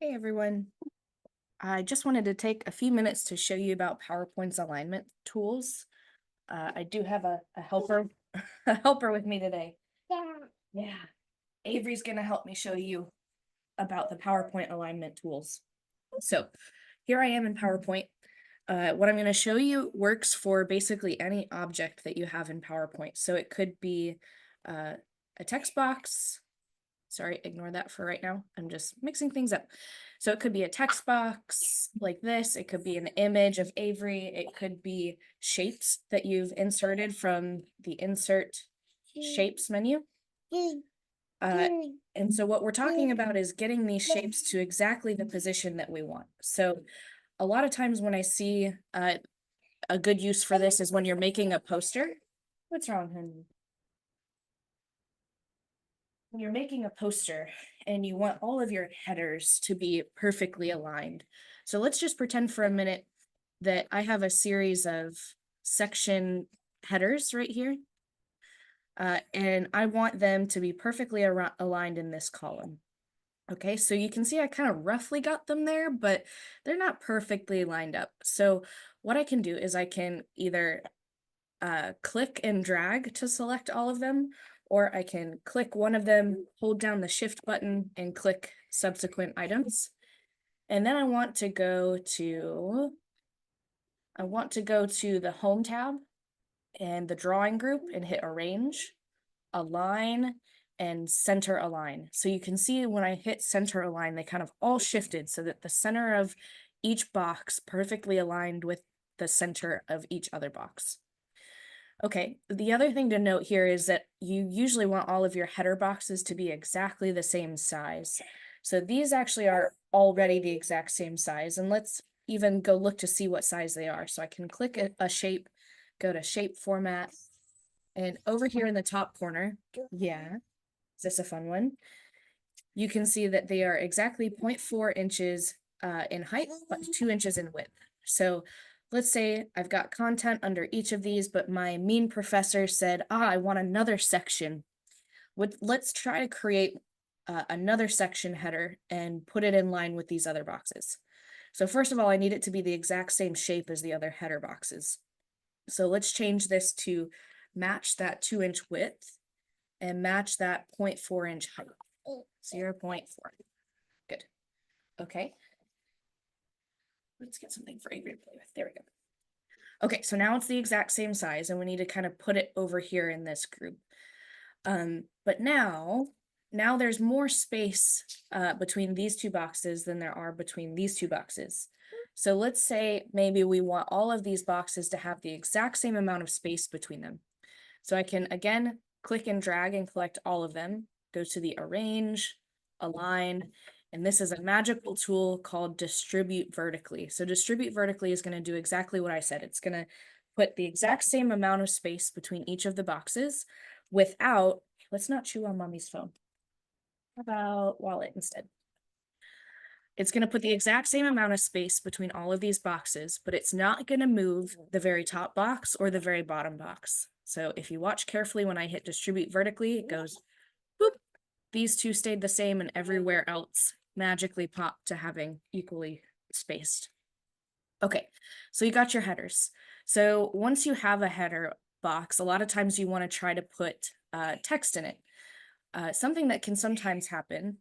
Hey everyone. I just wanted to take a few minutes to show you about PowerPoint's alignment tools. I do have a helper a helper with me today. Yeah. Avery's gonna help me show you about the PowerPoint alignment tools. So here I am in PowerPoint. What I'm going to show you works for basically any object that you have in PowerPoint. So it could be a text box. Sorry, ignore that for right now. I'm just mixing things up. So it could be a text box like this. It could be an image of Avery. It could be shapes that you've inserted from the Insert Shapes menu. And so what we're talking about is getting these shapes to exactly the position that we want. So a lot of times when I see a good use for this is when you're making a poster. What's wrong, honey? When you're making a poster and you want all of your headers to be perfectly aligned. So let's just pretend for a minute that I have a series of section headers right here. And I want them to be perfectly aligned in this column. Okay, so you can see I kind of roughly got them there, but they're not perfectly lined up. So what I can do is I can either click and drag to select all of them, or I can click one of them, hold down the shift button and click subsequent items. And then I want to go to the home tab and the drawing group and hit arrange, align, and center align. So you can see when I hit center align, they kind of all shifted so that the center of each box perfectly aligned with the center of each other box. Okay, the other thing to note here is that you usually want all of your header boxes to be exactly the same size. So these actually are already the exact same size, and let's even go look to see what size they are. So I can click a shape, go to shape format, and over here in the top corner, yeah, is this a fun one? You can see that they are exactly 0.4 inches in height, but 2 inches in width. So let's say I've got content under each of these, but my mean professor said, I want another section. Let's try to create another section header and put it in line with these other boxes. So first of all, I need it to be the exact same shape as the other header boxes. So let's change this to match that 2-inch width and match that 0.4-inch height. 0.4. Good. Okay. Let's get something for Avery to play with. There we go. Okay, so now it's the exact same size, and we need to kind of put it over here in this group. But now there's more space between these two boxes than there are between these two boxes. So let's say maybe we want all of these boxes to have the exact same amount of space between them. So I can, again, click and drag and collect all of them, go to the arrange, align, and this is a magical tool called distribute vertically. So distribute vertically is going to do exactly what I said. It's going to put the exact same amount of space between each of the boxes without, let's not chew on mommy's phone. How about wallet instead? It's going to put the exact same amount of space between all of these boxes, but it's not going to move the very top box or the very bottom box. So if you watch carefully when I hit distribute vertically, it goes boop. These two stayed the same and everywhere else magically popped to having equally spaced. Okay, so you got your headers. So once you have a header box, a lot of times you want to try to put text in it. Something that can sometimes happen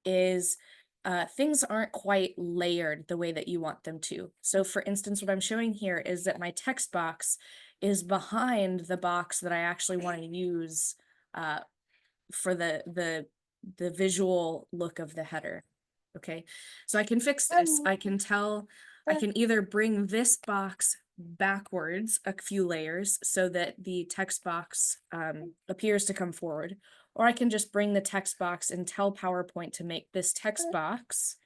is things aren't quite layered the way that you want them to. So for instance, what I'm showing here is that my text box is behind the box that I actually want to use for the visual look of the header. Okay, so I can fix this. I can either bring this box backwards a few layers so that the text box appears to come forward, or I can just bring the text box and tell PowerPoint to make this text box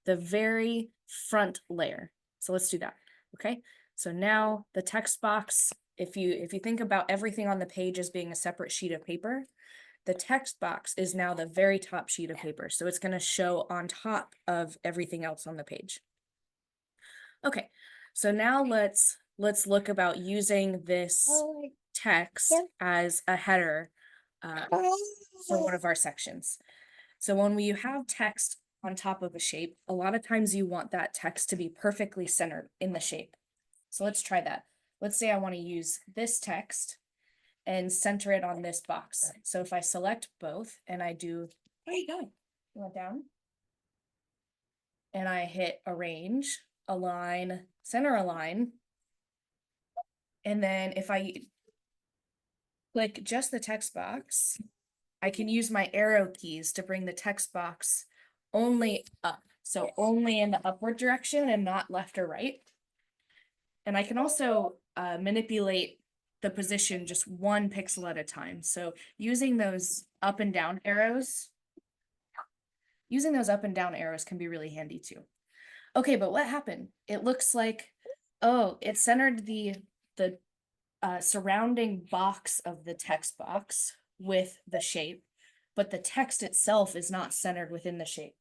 the very front layer. So let's do that. Okay, so now the text box, if you think about everything on the page as being a separate sheet of paper, the text box is now the very top sheet of paper. So it's going to show on top of everything else on the page. Okay, so now let's look about using this text as a header for one of our sections. So when you have text on top of a shape, a lot of times you want that text to be perfectly centered in the shape. So let's try that. Let's say I want to use this text and center it on this box. So if I select both and I do, where are you going? You went down? And I hit arrange, align, center align. And then if I click just the text box, I can use my arrow keys to bring the text box only up. So only in the upward direction and not left or right. And I can also manipulate the position just one pixel at a time. So using those up and down arrows, can be really handy too. Okay, but what happened? It looks like, oh, it centered the surrounding box of the text box with the shape, but the text itself is not centered within the shape.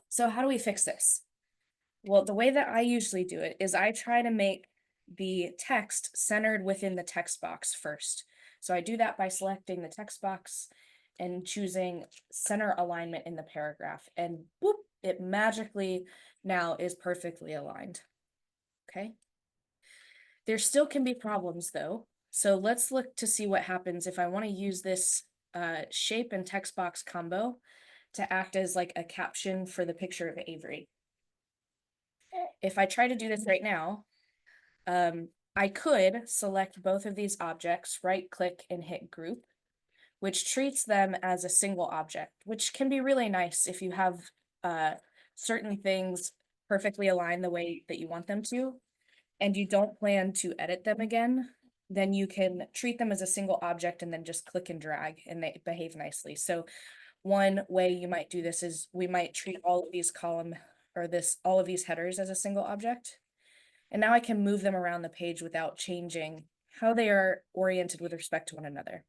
So how do we fix this? Well, the way that I usually do it is I try to make the text centered within the text box first. So I do that by selecting the text box and choosing center alignment in the paragraph, and boop, it magically now is perfectly aligned. Okay. There still can be problems though. So let's look to see what happens if I want to use this shape and text box combo to act as like a caption for the picture of Avery. If I try to do this right now, I could select both of these objects, right click and hit group, which treats them as a single object, which can be really nice if you have certain things perfectly aligned the way that you want them to, and you don't plan to edit them again, then you can treat them as a single object and then just click and drag and they behave nicely. So one way you might do this is we might treat all of these all of these headers as a single object. And now I can move them around the page without changing how they are oriented with respect to one another.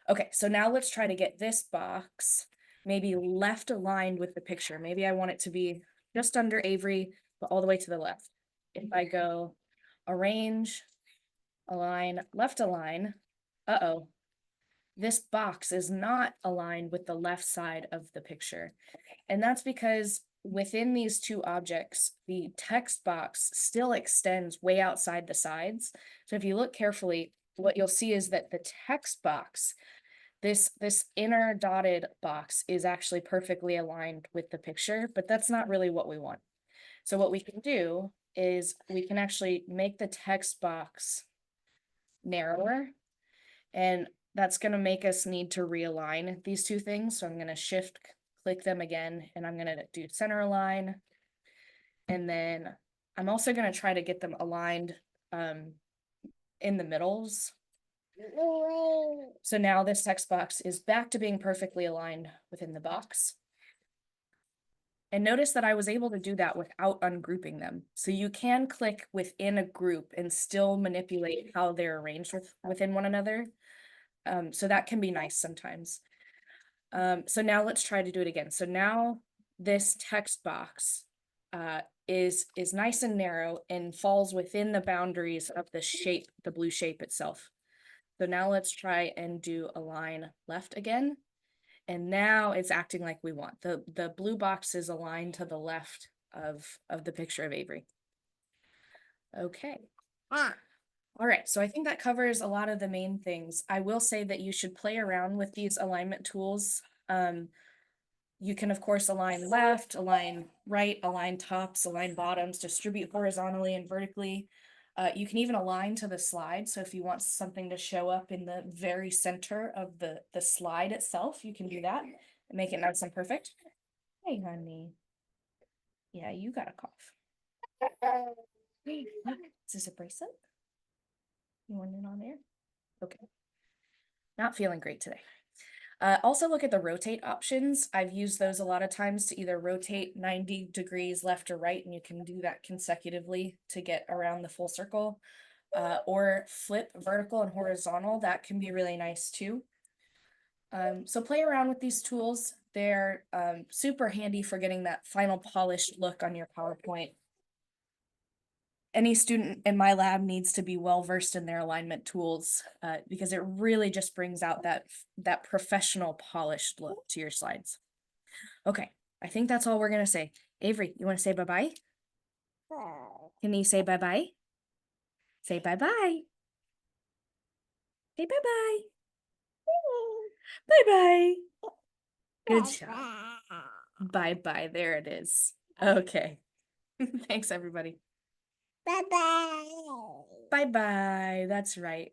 Okay, so now let's try to get this box maybe left aligned with the picture. Maybe I want it to be just under Avery, but all the way to the left. If I go arrange, align, left align, uh-oh, this box is not aligned with the left side of the picture. And that's because within these two objects, the text box still extends way outside the sides. So if you look carefully, what you'll see is that the text box, this inner dotted box, is actually perfectly aligned with the picture, but that's not really what we want. So what we can do is we can actually make the text box narrower, and that's going to make us need to realign these two things. So I'm going to shift click them again, and I'm going to do center align. And then I'm also going to try to get them aligned in the middles. So now this text box is back to being perfectly aligned within the box. And notice that I was able to do that without ungrouping them. So you can click within a group and still manipulate how they're arranged within one another. So that can be nice sometimes. So now let's try to do it again. So now this text box is nice and narrow and falls within the boundaries of the shape, the blue shape itself. So now let's try and do align left again. And now it's acting like we want. The blue box is aligned to the left of the picture of Avery. Okay. All right, so I think that covers a lot of the main things. I will say that you should play around with these alignment tools. You can, of course, align left, align right, align tops, align bottoms, distribute horizontally and vertically. You can even align to the slide. So if you want something to show up in the very center of the slide itself, you can do that and make it nice and perfect. Hey, honey. Yeah, you got a cough. Is this a bracelet? You want it on there? Okay. Not feeling great today. Also look at the rotate options. I've used those a lot of times to either rotate 90 degrees left or right, and you can do that consecutively to get around the full circle, or flip vertical and horizontal. That can be really nice too. So play around with these tools. They're super handy for getting that final polished look on your PowerPoint. any student in my lab needs to be well-versed in their alignment tools, because it really just brings out that professional polished look to your slides. Okay, I think that's all we're gonna say. Avery, you wanna say bye-bye? Can you say bye-bye? Say bye-bye. Say bye-bye. Bye-bye. Good job. Bye-bye. There it is. Okay. Thanks, everybody. Bye-bye. Bye-bye. That's right.